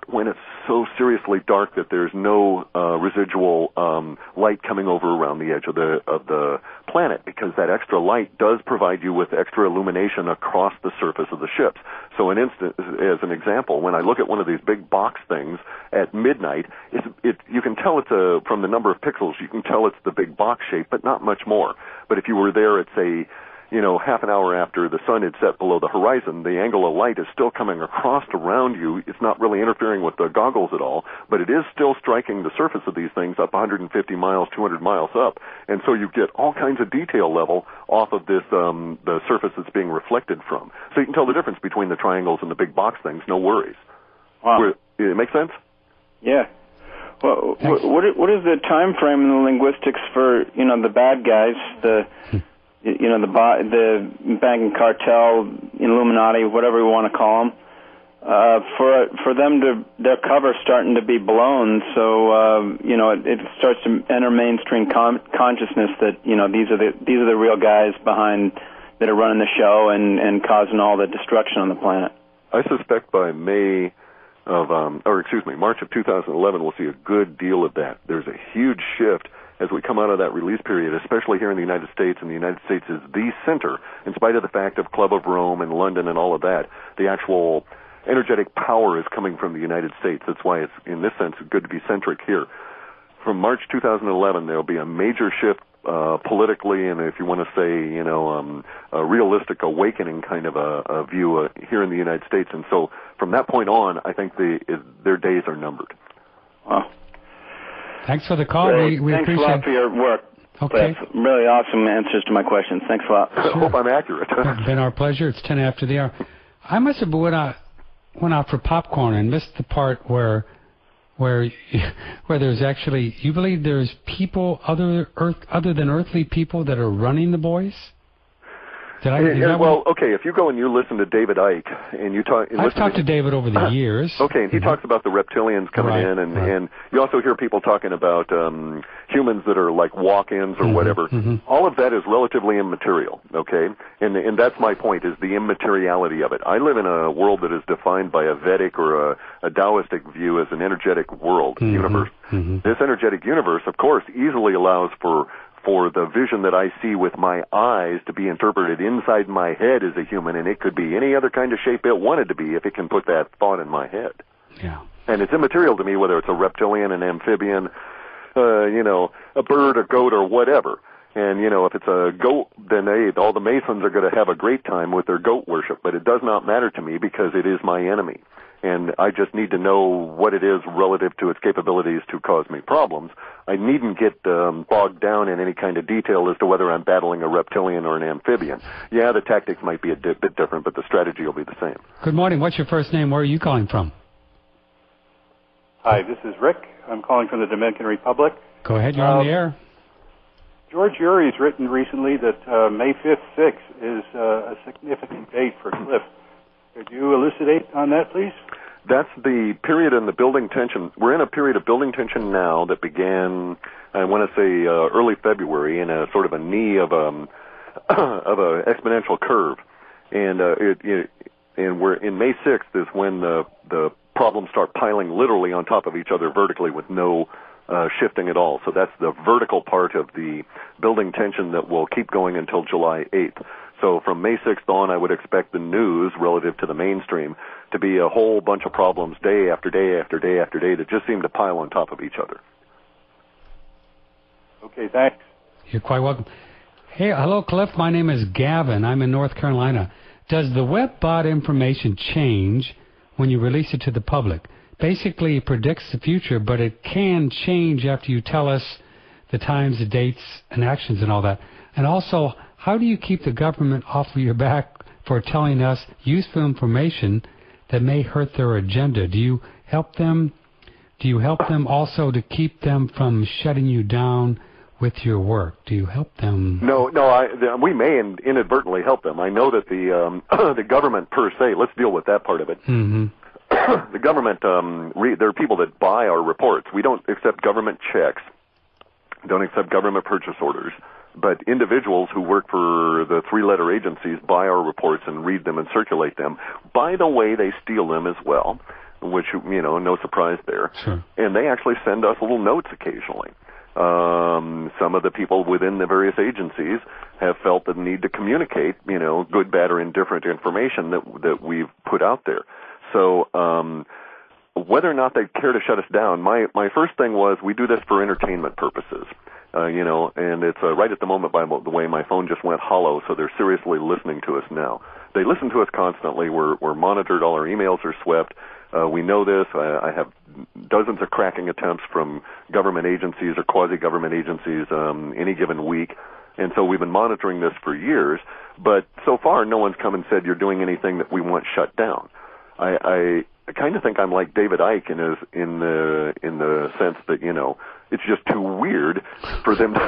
when it's so seriously dark that there's no residual light coming over around the edge of the planet, because that extra light does provide you with extra illumination across the surface of the ships. So as an example, when I look at one of these big box things at midnight, you can tell it's from the number of pixels, you can tell it's the big box shape, but not much more. But if you were there at, say, half an hour after the sun had set below the horizon, the angle of light is still coming across around you. It's not really interfering with the goggles at all, but it is still striking the surface of these things up 150 miles, 200 miles up. And so you get all kinds of detail level off of this, the surface that's being reflected from. So you can tell the difference between the triangles and the big box things, no worries. Wow. It make sense? Yeah. Well, what is the time frame in the linguistics for, the bad guys, the banking cartel, Illuminati, whatever we want to call them, for them to their cover starting to be blown, so it starts to enter mainstream consciousness that these are the real guys behind that are running the show and causing all the destruction on the planet. I suspect by March of 2011, we'll see a good deal of that. There's a huge shift as we come out of that release period, especially here in the United States, and the United States is the center, in spite of the fact of Club of Rome and London and all of that. The actual energetic power is coming from the United States. That's why it's, in this sense, good to be centric here. From March 2011, there will be a major shift politically, and if you want to say, a realistic awakening kind of a view here in the United States. And so from that point on, I think their days are numbered. Wow. Thanks for the call. We Thanks appreciate a lot for your work. Okay. Cliff. Really awesome answers to my questions. Thanks a lot. Sure. I hope I'm accurate. It's been our pleasure. It's 10 after the hour. I must have went out for popcorn and missed the part where there's actually, you believe there's people other than earthly people that are running the boys? Okay, if you go and you listen to David Icke and you talk... I've talked to David over the years. Okay, and he talks about the reptilians coming in, and you also hear people talking about humans that are like walk-ins or whatever. All of that is relatively immaterial, okay? And that's my point, is the immateriality of it. I live in a world that is defined by a Vedic or a Taoistic view as an energetic world, universe. This energetic universe, of course, easily allows for the vision that I see with my eyes to be interpreted inside my head as a human, and it could be any other kind of shape it wanted to be if it can put that thought in my head. Yeah. And it's immaterial to me whether it's a reptilian, an amphibian, a bird, a goat, or whatever. And, if it's a goat, then all the Masons are going to have a great time with their goat worship, but it does not matter to me because it is my enemy. And I just need to know what it is relative to its capabilities to cause me problems. I needn't get bogged down in any kind of detail as to whether I'm battling a reptilian or an amphibian. Yeah, the tactics might be a bit different, but the strategy will be the same. Good morning. What's your first name? Where are you calling from? Hi, this is Rick. I'm calling from the Dominican Republic. Go ahead. You're on the air. George Urey's written recently that May 5th, 6th is a significant date for Clif. Could you elucidate on that, please? That's the period in the building tension. We're in a period of building tension now that began, I want to say, early February, in a sort of a knee of a exponential curve, and we're in May 6th is when the problems start piling literally on top of each other vertically with no shifting at all. So that's the vertical part of the building tension that will keep going until July 8th. So from May 6th on, I would expect the news relative to the mainstream to be a whole bunch of problems day after day after day after day that just seem to pile on top of each other. Okay, thanks. You're quite welcome. Hey, hello, Cliff. My name is Gavin. I'm in North Carolina. Does the web bot information change when you release it to the public? Basically, it predicts the future, but it can change after you tell us the times, the dates, and actions and all that. And also, how do you keep the government off of your back for telling us useful information that may hurt their agenda? Do you help them? Do you help them also to keep them from shutting you down with your work? Do you help them? No. We may inadvertently help them. I know that the government per se. Let's deal with that part of it. The government. There are people that buy our reports. We don't accept government checks. Don't accept government purchase orders. But individuals who work for the three-letter agencies buy our reports and read them and circulate them. By the way, they steal them as well. which, no surprise there. Sure. And they actually send us little notes occasionally. Some of the people within the various agencies have felt the need to communicate, good, bad, or indifferent information that we've put out there. So, whether or not they care to shut us down, my first thing was we do this for entertainment purposes. And it's right at the moment, by the way, my phone just went hollow, so they're seriously listening to us now. They listen to us constantly. We're monitored. All our emails are swept. We know this. I have dozens of cracking attempts from government agencies or quasi-government agencies any given week. And so we've been monitoring this for years. But so far, no one's come and said you're doing anything that we want shut down. I kind of think I'm like David Icke in the sense that, it's just too weird for them to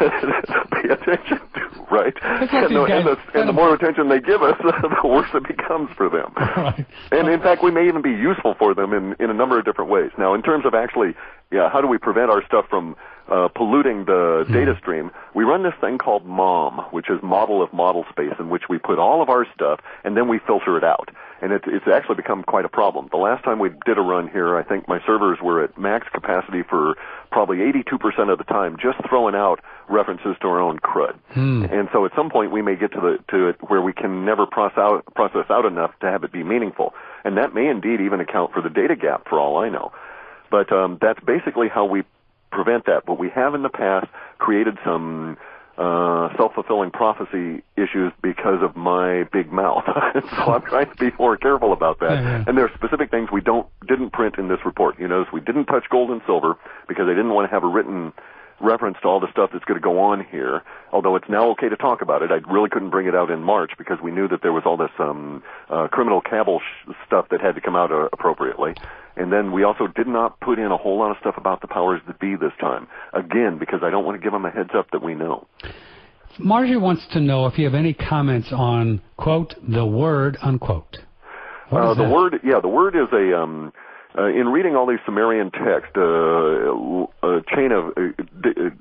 pay attention to, right? And the more attention they give us, the worse it becomes for them. Right. And in fact, we may even be useful for them in a number of different ways. Now, in terms of actually, how do we prevent our stuff from polluting the data stream? We run this thing called MOM, which is Model of Model Space, in which we put all of our stuff and then we filter it out. And it's actually become quite a problem. The last time we did a run here, I think my servers were at max capacity for probably 82% of the time, just throwing out references to our own crud. And so at some point we may get to it where we can never process out enough to have it be meaningful. And that may indeed even account for the data gap, for all I know. But that's basically how we prevent that. But we have in the past created some self-fulfilling prophecy issues because of my big mouth. So I'm trying to be more careful about that. Yeah. And there are specific things we didn't print in this report. We didn't touch gold and silver because I didn't want to have a written reference to all the stuff that's going to go on here, although it's now okay to talk about it. I really couldn't bring it out in March because we knew that there was all this criminal cabal stuff that had to come out appropriately. And then we also did not put in a whole lot of stuff about the powers that be this time, again, because I don't want to give them a heads up that we know. Margie wants to know if you have any comments on, quote, the word, unquote. The word is a... in reading all these Sumerian texts, a chain of...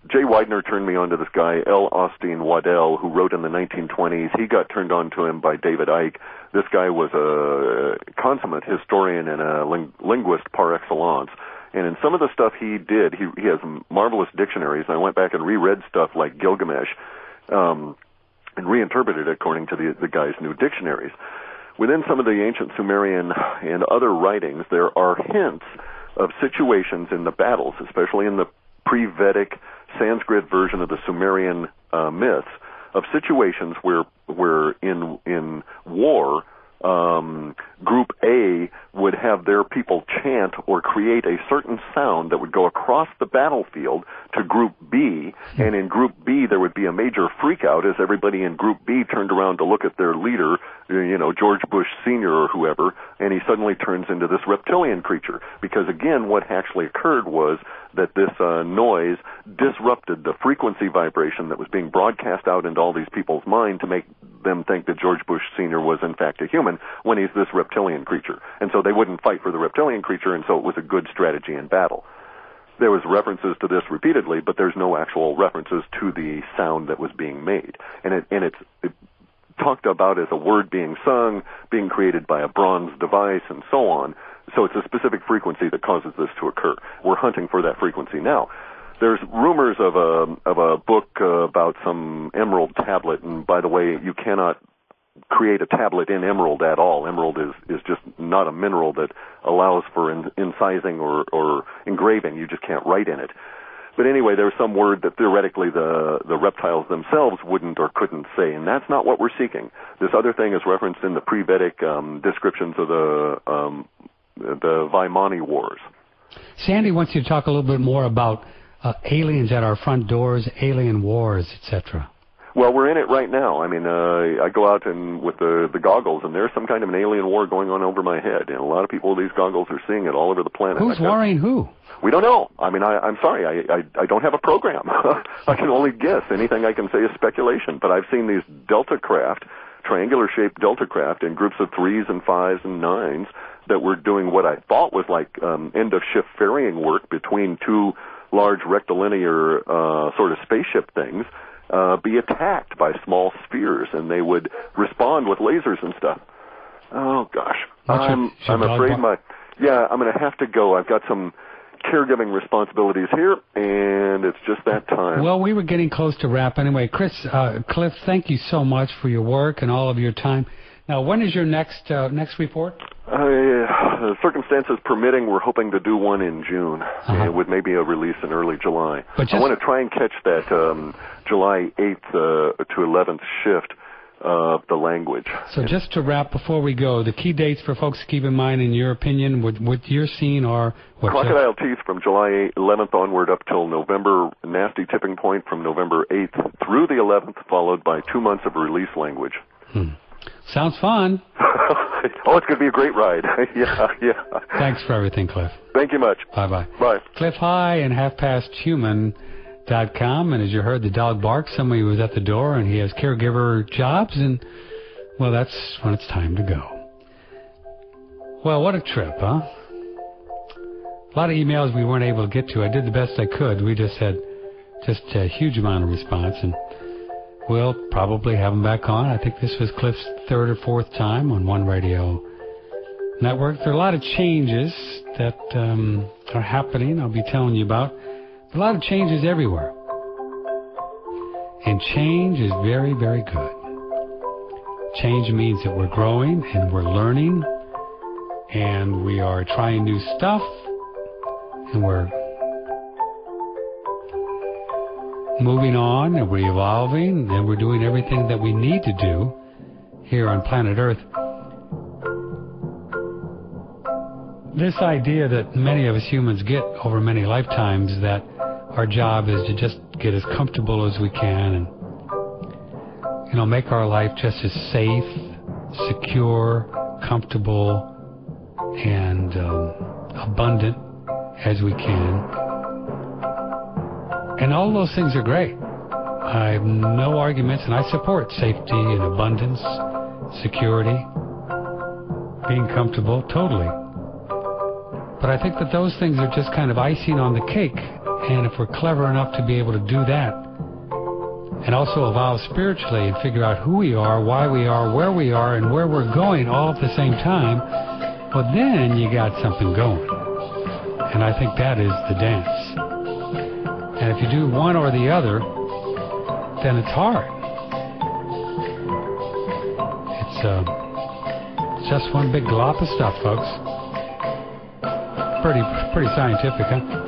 Jay Widener turned me on to this guy, L. Austin Waddell, who wrote in the 1920s. He got turned on to him by David Icke. This guy was a consummate historian and a linguist par excellence. And in some of the stuff he did, he has marvelous dictionaries. And I went back and reread stuff like Gilgamesh and reinterpreted it according to the guy's new dictionaries. Within some of the ancient Sumerian and other writings, there are hints of situations in the battles, especially in the pre-Vedic Sanskrit version of the Sumerian myths, of situations where in war, Group A would have their people chant or create a certain sound that would go across the battlefield to Group B, and in Group B there would be a major freakout as everybody in Group B turned around to look at their leader, George Bush Sr. or whoever, and he suddenly turns into this reptilian creature. Because again, what actually occurred was that this noise disrupted the frequency vibration that was being broadcast out into all these people's mind to make them think that George Bush Sr. was in fact a human when he's this reptilian creature. And so they wouldn't fight for the reptilian creature, and so it was a good strategy in battle. There was references to this repeatedly, but there's no actual references to the sound that was being made. And it's talked about as a word being sung, being created by a bronze device, and so on. So it's a specific frequency that causes this to occur. We're hunting for that frequency now. There's rumors of a book about some emerald tablet, and by the way, you cannot create a tablet in emerald at all. Emerald is just not a mineral that allows for incising or engraving. You just can't write in it. But anyway, there's some word that theoretically the reptiles themselves wouldn't or couldn't say, and that's not what we're seeking. This other thing is referenced in the pre-Vedic descriptions of the Vaimani Wars. Sandy wants you to talk a little bit more about aliens at our front doors, alien wars, etc. Well, we're in it right now. I mean, I go out and with the goggles, and there's some kind of an alien war going on over my head. And a lot of people with these goggles are seeing it all over the planet. Who's warring who? We don't know. I mean, I'm sorry. I don't have a program. I can only guess. Anything I can say is speculation. But I've seen these Delta craft, triangular-shaped Delta craft in groups of 3s and 5s and 9s that were doing what I thought was like end-of-shift ferrying work between two large rectilinear sort of spaceship things, be attacked by small spheres, and they would respond with lasers and stuff. Oh gosh, I'm afraid Yeah, I'm going to have to go. I've got some caregiving responsibilities here, and it's just that time. Well, we were getting close to wrap anyway. Cliff, thank you so much for your work and all of your time. Now, when is your next report? Circumstances permitting, we're hoping to do one in June, with maybe a release in early July. I want to try and catch that July 8th to 11th shift of the language. So just to wrap before we go, the key dates for folks to keep in mind, in your opinion, what you're seeing are what? Crocodile Teeth from July 11th onward up till November, Nasty Tipping Point from November 8th through the 11th, followed by 2 months of release language. Sounds fun. Oh, it's going to be a great ride. Yeah. Thanks for everything, Cliff. Thank you much. Bye-bye. Bye. Clif High and HalfPastHuman.com, and as you heard, the dog barks. Somebody was at the door, and he has caregiver jobs, and, well, that's when it's time to go. Well, what a trip, huh? A lot of emails we weren't able to get to. I did the best I could. We just had a huge amount of response, and we'll probably have him back on. I think this was Cliff's third or fourth time on One Radio Network. There are a lot of changes that are happening, I'll be telling you about. A lot of changes everywhere. And change is very, very good. Change means that we're growing and we're learning and we are trying new stuff and we're moving on and we're evolving and we're doing everything that we need to do here on planet Earth. This idea that many of us humans get over many lifetimes, that our job is to just get as comfortable as we can and, make our life just as safe, secure, comfortable, and abundant as we can. And all those things are great. I have no arguments, and I support safety and abundance, security, being comfortable, totally. But I think that those things are just kind of icing on the cake. And if we're clever enough to be able to do that, and also evolve spiritually and figure out who we are, why we are, and where we're going all at the same time, well, then you got something going. And I think that is the dance. And if you do one or the other, then it's hard. It's just one big glop of stuff, folks. Pretty scientific, huh?